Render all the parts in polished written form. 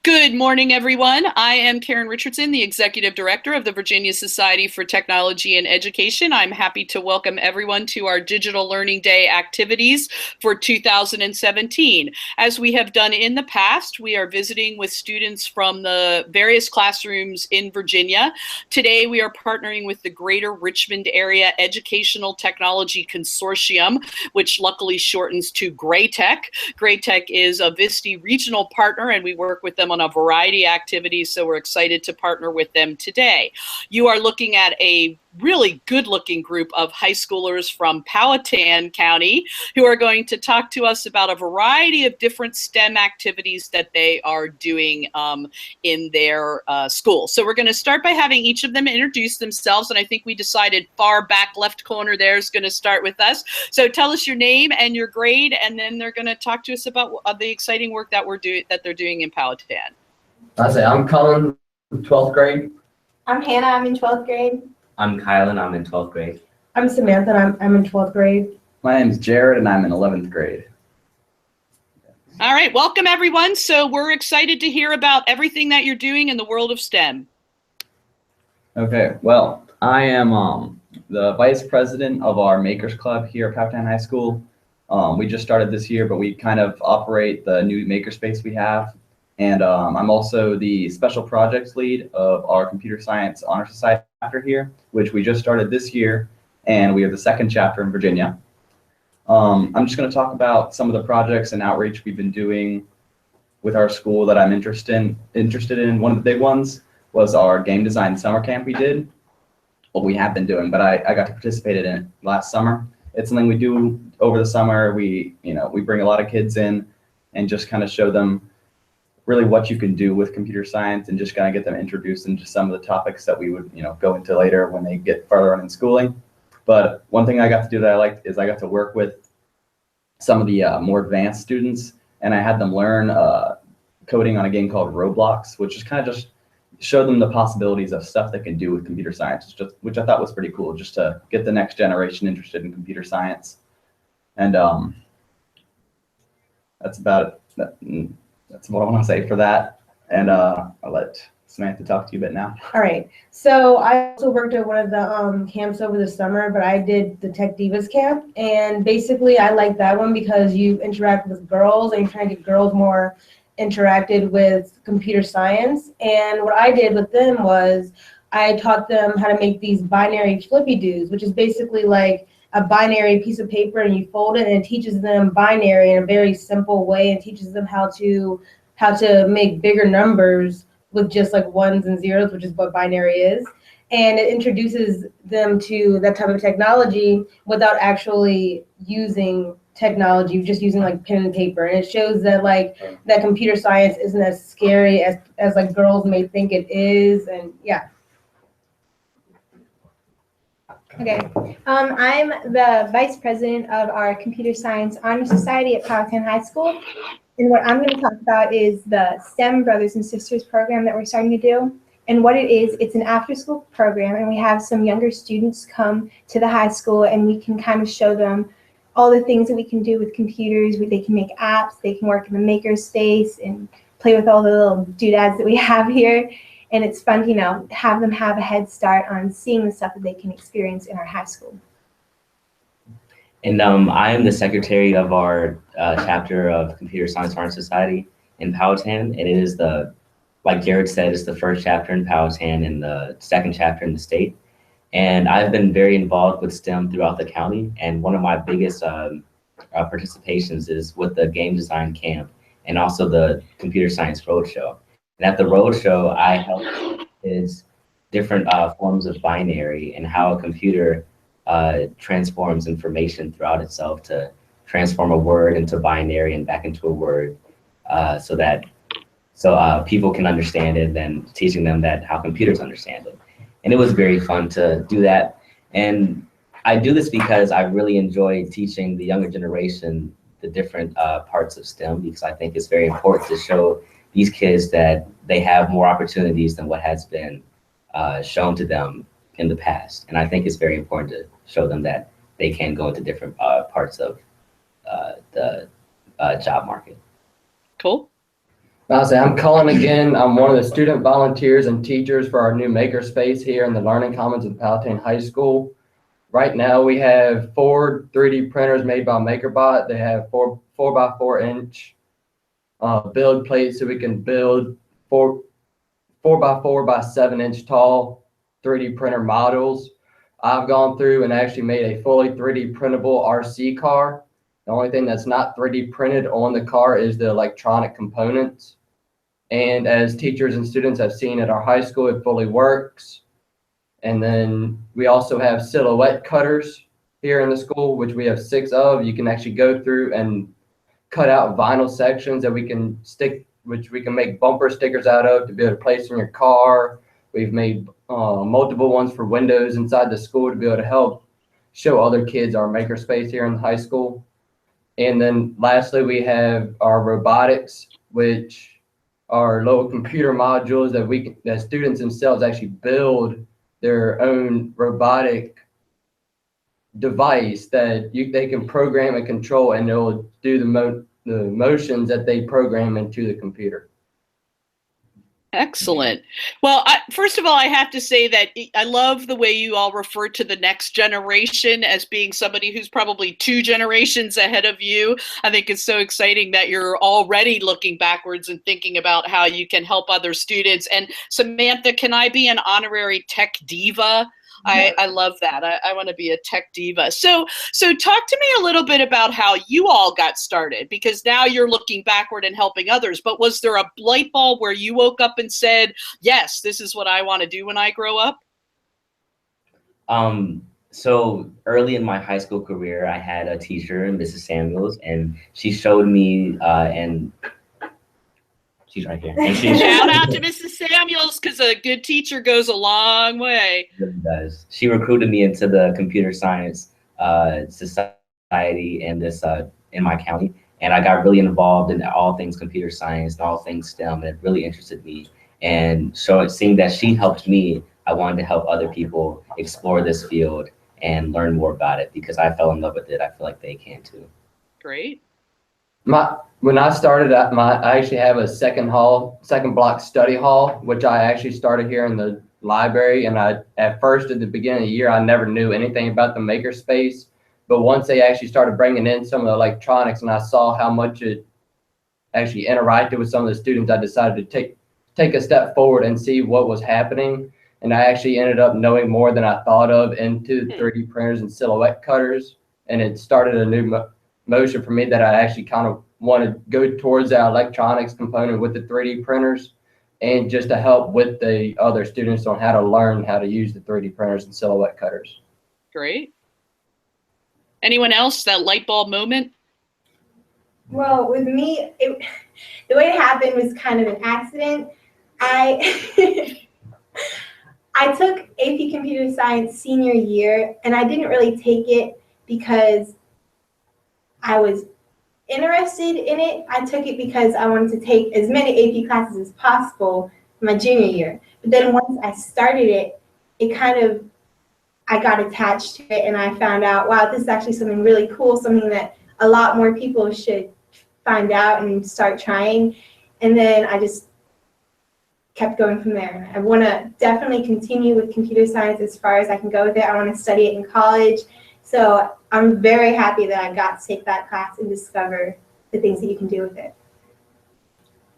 Good morning, everyone. I am Karen Richardson, the Executive Director of the Virginia Society for Technology and Education. I'm happy to welcome everyone to our Digital Learning Day activities for 2017. As we have done in the past, we are visiting with students from the various classrooms in Virginia. Today, we are partnering with the Greater Richmond Area Educational Technology Consortium, which luckily shortens to GRAYTEC. GRAYTEC is a VSTE regional partner, and we work with them on a variety of activities, so we're excited to partner with them today. You are looking at a really good-looking group of high schoolers from Powhatan County who are going to talk to us about a variety of different STEM activities that they are doing in their school. So we're going to start by having each of them introduce themselves, and I think we decided far back left corner there is going to start with us. So tell us your name and your grade, and then they're going to talk to us about the exciting work that they're doing in Powhatan. I'm Colin, 12th grade. I'm Hannah, I'm in 12th grade. I'm Kylan, I'm in 12th grade. I'm Samantha, and I'm in 12th grade. My name is Jared, and I'm in 11th grade. All right, welcome everyone. So we're excited to hear about everything that you're doing in the world of STEM. Okay, well, I am the vice president of our Makers Club here at Powhatan High School. We just started this year, but we kind of operate the new Makerspace we have. And I'm also the special projects lead of our Computer Science Honor Society chapter here, which we just started this year, and we have the second chapter in Virginia. I'm just going to talk about some of the projects and outreach we've been doing with our school that I'm interested in. One of the big ones was our game design summer camp we did. What we have been doing, but I got to participate in it last summer. It's something we do over the summer. We bring a lot of kids in and just kind of show them really what you can do with computer science and just kind of get them introduced into some of the topics that we would go into later when they get further on in schooling. But one thing I got to do that I liked is I got to work with some of the more advanced students, and I had them learn coding on a game called Roblox, which is kind of just show them the possibilities of stuff they can do with computer science, which I thought was pretty cool, just to get the next generation interested in computer science. And that's about it. That's what I want to say for that. And I'll let Samantha talk to you a bit now. All right. So I also worked at one of the camps over the summer, but I did the Tech Divas camp. And basically, I like that one because you interact with girls and you're trying to get girls more interacted with computer science. And what I did with them was I taught them how to make these binary flippy-doos, which is basically like a binary piece of paper, and you fold it, and it teaches them binary in a very simple way, and teaches them how to make bigger numbers with just like ones and zeros, which is what binary is. And it introduces them to that type of technology without actually using technology, just using like pen and paper. And it shows that that computer science isn't as scary as like girls may think it is. And yeah. Okay, I'm the vice president of our Computer Science Honor Society at Powhatan High School. And what I'm going to talk about is the STEM Brothers and Sisters program that we're starting to do. And what it is, it's an after-school program, and we have some younger students come to the high school, and we can kind of show them all the things that we can do with computers. They can make apps, they can work in the Makerspace and play with all the little doodads that we have here. And it's fun, have them have a head start on seeing the stuff that they can experience in our high school. And I am the secretary of our chapter of Computer Science Honor Society in Powhatan. And it is like Jared said, it's the first chapter in Powhatan and the second chapter in the state. And I've been very involved with STEM throughout the county. And one of my biggest participations is with the game design camp and also the Computer Science Roadshow. And at the Roadshow, I help kids different forms of binary and how a computer transforms information throughout itself to transform a word into binary and back into a word so people can understand it, and teaching them that how computers understand it. And it was very fun to do that. And I do this because I really enjoy teaching the younger generation the different parts of STEM, because I think it's very important to show these kids that they have more opportunities than what has been shown to them in the past. And I think it's very important to show them that they can go into different parts of the job market. Cool. I'm Cullen again. I'm one of the student volunteers and teachers for our new makerspace here in the Learning Commons of Powhatan High School. Right now we have 4 3D printers made by MakerBot. They have 4 by 4 inch build plates, so we can build 4 by 4 by 7 inch tall 3D printer models. I've gone through and actually made a fully 3D printable RC car. The only thing that's not 3D printed on the car is the electronic components. And as teachers and students have seen at our high school, it fully works. And then we also have silhouette cutters here in the school, which we have 6 of. You can actually go through and cut out vinyl sections that we can stick, which we can make bumper stickers out of to be able to place in your car. We've made multiple ones for windows inside the school to be able to help show other kids our makerspace here in the high school. And then lastly, we have our robotics, which are little computer modules that students themselves actually build their own robotic device that they can program and control, and they'll do the motions that they program into the computer. Excellent. Well, first of all, I have to say that I love the way you all refer to the next generation as being somebody who's probably 2 generations ahead of you. I think it's so exciting that you're already looking backwards and thinking about how you can help other students. And Samantha, can I be an honorary tech diva? I love that. I want to be a tech diva. So talk to me a little bit about how you all got started, because now you're looking backward and helping others. But was there a light bulb where you woke up and said, yes, this is what I want to do when I grow up? So early in my high school career, I had a teacher, Mrs. Samuels, and she showed me, and she's right here. And shout out to Mrs. Samuels, because a good teacher goes a long way. It really does. She recruited me into the computer science society in my county, and I got really involved in all things computer science and all things STEM, and it really interested me. And so it seemed that she helped me, I wanted to help other people explore this field and learn more about it, because I fell in love with it. I feel like they can too. Great. When I started, I actually have a second block study hall, which I actually started here in the library. And at first, at the beginning of the year, I never knew anything about the makerspace. But once they actually started bringing in some of the electronics, and I saw how much it actually interacted with some of the students, I decided to take a step forward and see what was happening. And I actually ended up knowing more than I thought of into 3D printers and silhouette cutters. And it started a new motion for me that I actually kind of want to go towards that electronics component with the 3D printers, and just to help with the other students on how to learn how to use the 3D printers and silhouette cutters. Great. Anyone else, that light bulb moment? Well, with me, the way it happened was kind of an accident. I took AP Computer Science senior year, and I didn't really take it because I was interested in it. I took it because I wanted to take as many AP classes as possible my junior year. But then once I started it, I got attached to it, and I found out, wow, this is actually something really cool, something that a lot more people should find out and start trying. And then I just kept going from there. I want to definitely continue with computer science as far as I can go with it. I want to study it in college. So I'm very happy that I got to take that class and discover the things that you can do with it.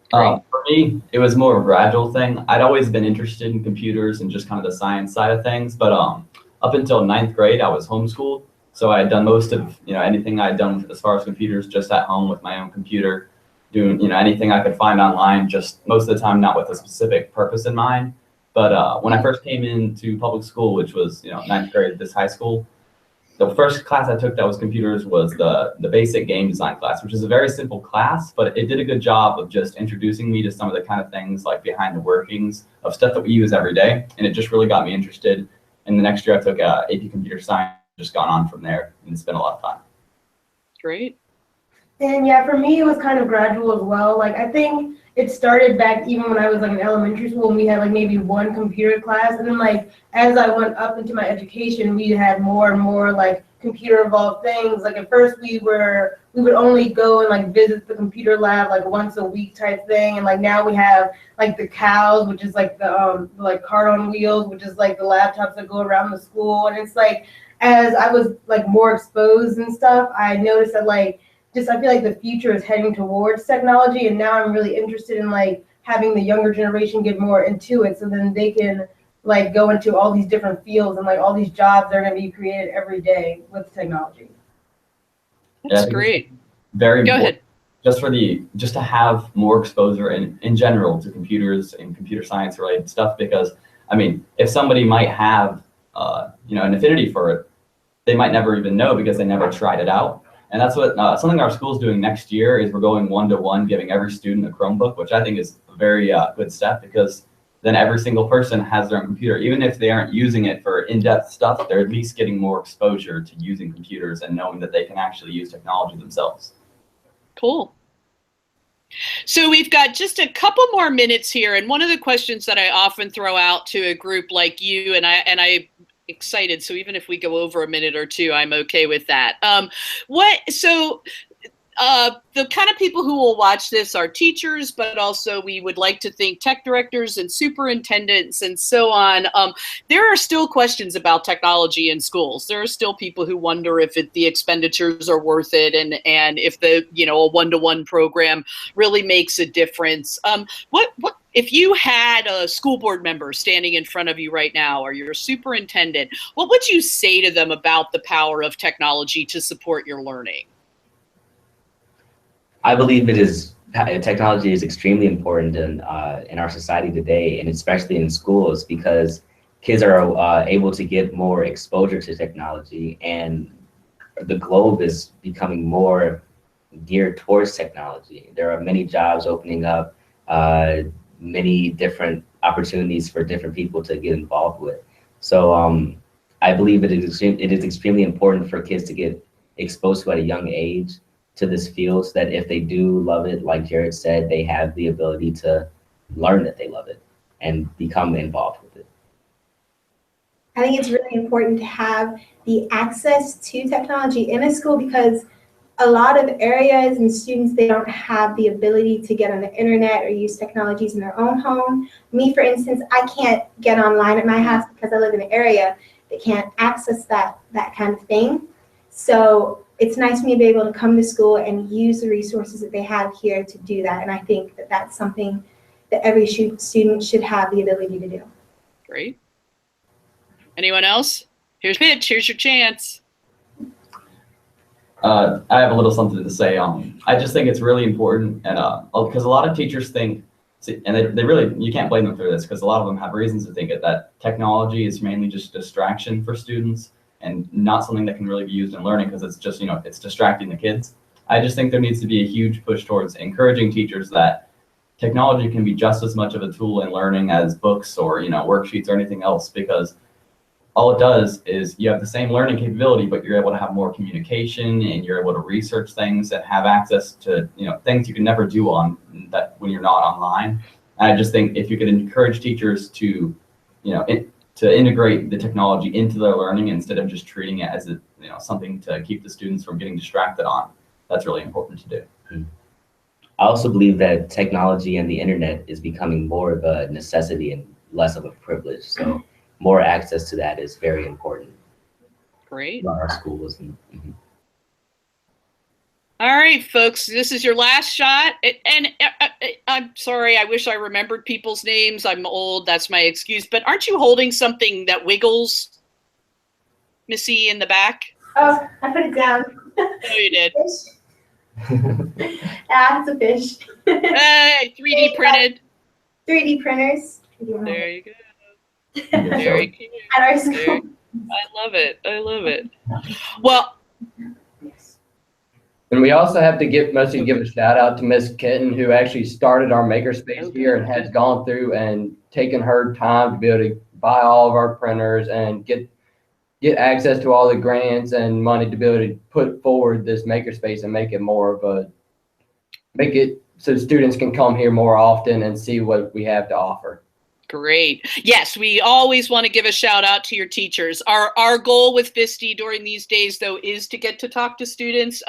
For me, it was more of a gradual thing. I'd always been interested in computers and just kind of the science side of things, but up until 9th grade, I was homeschooled. So I had done most of anything I'd done as far as computers just at home with my own computer, doing anything I could find online, just most of the time not with a specific purpose in mind. But when I first came into public school, which was 9th grade, this high school, the first class I took that was computers was the basic game design class, which is a very simple class, but it did a good job of just introducing me to some of the kind of things like behind the workings of stuff that we use every day. And it just really got me interested. And the next year I took AP Computer Science, just gone on from there, and it's been a lot of fun. Great. And yeah, for me, it was kind of gradual as well. Like, I think it started back even when I was like in elementary school, and we had like maybe one computer class. And then like, as I went up into my education, we had more and more like computer involved things. Like at first we were we would only go and like visit the computer lab like once a week type thing. And like now we have like the cows, which is like the like cart on wheels, which is like the laptops that go around the school. And it's like, as I was like more exposed and stuff, I noticed that like I feel like the future is heading towards technology, and now I'm really interested in like having the younger generation get more into it, so then they can like go into all these different fields and like all these jobs that are going to be created every day with technology. That's great. Very Go important. ahead. Just to have more exposure in general to computers and computer science related stuff, because I mean, if somebody might have an affinity for it, they might never even know because they never tried it out. And that's what something our school's doing next year is we're going 1-to-1, giving every student a Chromebook, which I think is a very good step, because then every single person has their own computer. Even if they aren't using it for in-depth stuff, they're at least getting more exposure to using computers and knowing that they can actually use technology themselves. Cool. So we've got just a couple more minutes here, and one of the questions that I often throw out to a group like you, and I excited, so even if we go over a minute or two, I'm okay with that. The kind of people who will watch this are teachers, but also we would like to think tech directors and superintendents and so on. There are still questions about technology in schools. There are still people who wonder if the expenditures are worth it, and if a 1-to-1 program really makes a difference. What if you had a school board member standing in front of you right now, or your superintendent, what would you say to them about the power of technology to support your learning? I believe technology is extremely important in our society today, and especially in schools, because kids are able to get more exposure to technology, and the globe is becoming more geared towards technology. There are many jobs opening up, many different opportunities for different people to get involved with. So I believe it is extremely important for kids to get exposed to at a young age to this field, so that if they do love it, like Jared said, they have the ability to learn that they love it and become involved with it. I think it's really important to have the access to technology in a school, because a lot of areas and students, they don't have the ability to get on the internet or use technologies in their own home. Me, for instance, I can't get online at my house because I live in an area that can't access that kind of thing. So it's nice for me to be able to come to school and use the resources that they have here to do that. And I think that that's something that every student should have the ability to do. Great. Anyone else? Here's pitch. Here's your chance. I have a little something to say. I just think it's really important, and because a lot of teachers think, and they really, you can't blame them for this, because a lot of them have reasons to think that technology is mainly just distraction for students and not something that can really be used in learning, because it's just, it's distracting the kids. I just think there needs to be a huge push towards encouraging teachers that technology can be just as much of a tool in learning as books or, worksheets or anything else, because all it does is you have the same learning capability, but you're able to have more communication, and you're able to research things and have access to, things you can never do on that when you're not online. And I just think if you could encourage teachers to, to integrate the technology into their learning instead of just treating it as something to keep the students from getting distracted on, that's really important to do. I also believe that technology and the internet is becoming more of a necessity and less of a privilege. So more access to that is very important. Great. In our schools. All right, folks, this is your last shot. And I'm sorry, I wish I remembered people's names. I'm old, that's my excuse. But aren't you holding something that wiggles, Missy, in the back? Oh, I put it down. Oh, you did. Fish. It's a fish. Hey, 3D printed. 3D printers. There you go. Very Very cute. At our school. I love it. I love it. Well, and we also have to give a shout out to Miss Kitten, who actually started our Makerspace here and has gone through and taken her time to be able to buy all of our printers and get access to all the grants and money to be able to put forward this Makerspace and make it so students can come here more often and see what we have to offer. Great. Yes, we always want to give a shout out to your teachers. Our goal with VSTE during these days, though, is to get to talk to students.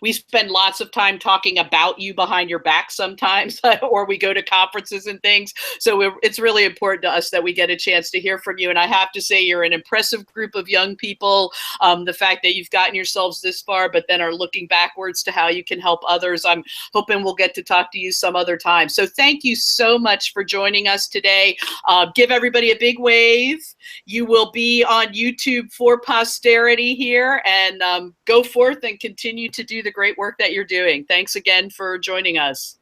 We spend lots of time talking about you behind your back sometimes, or we go to conferences and things. So it's really important to us that we get a chance to hear from you. And I have to say, you're an impressive group of young people. The fact that you've gotten yourselves this far, but then are looking backwards to how you can help others. I'm hoping we'll get to talk to you some other time. So thank you so much for joining us today. Give everybody a big wave. You will be on YouTube for posterity here, and go forth and continue to do the great work that you're doing. Thanks again for joining us.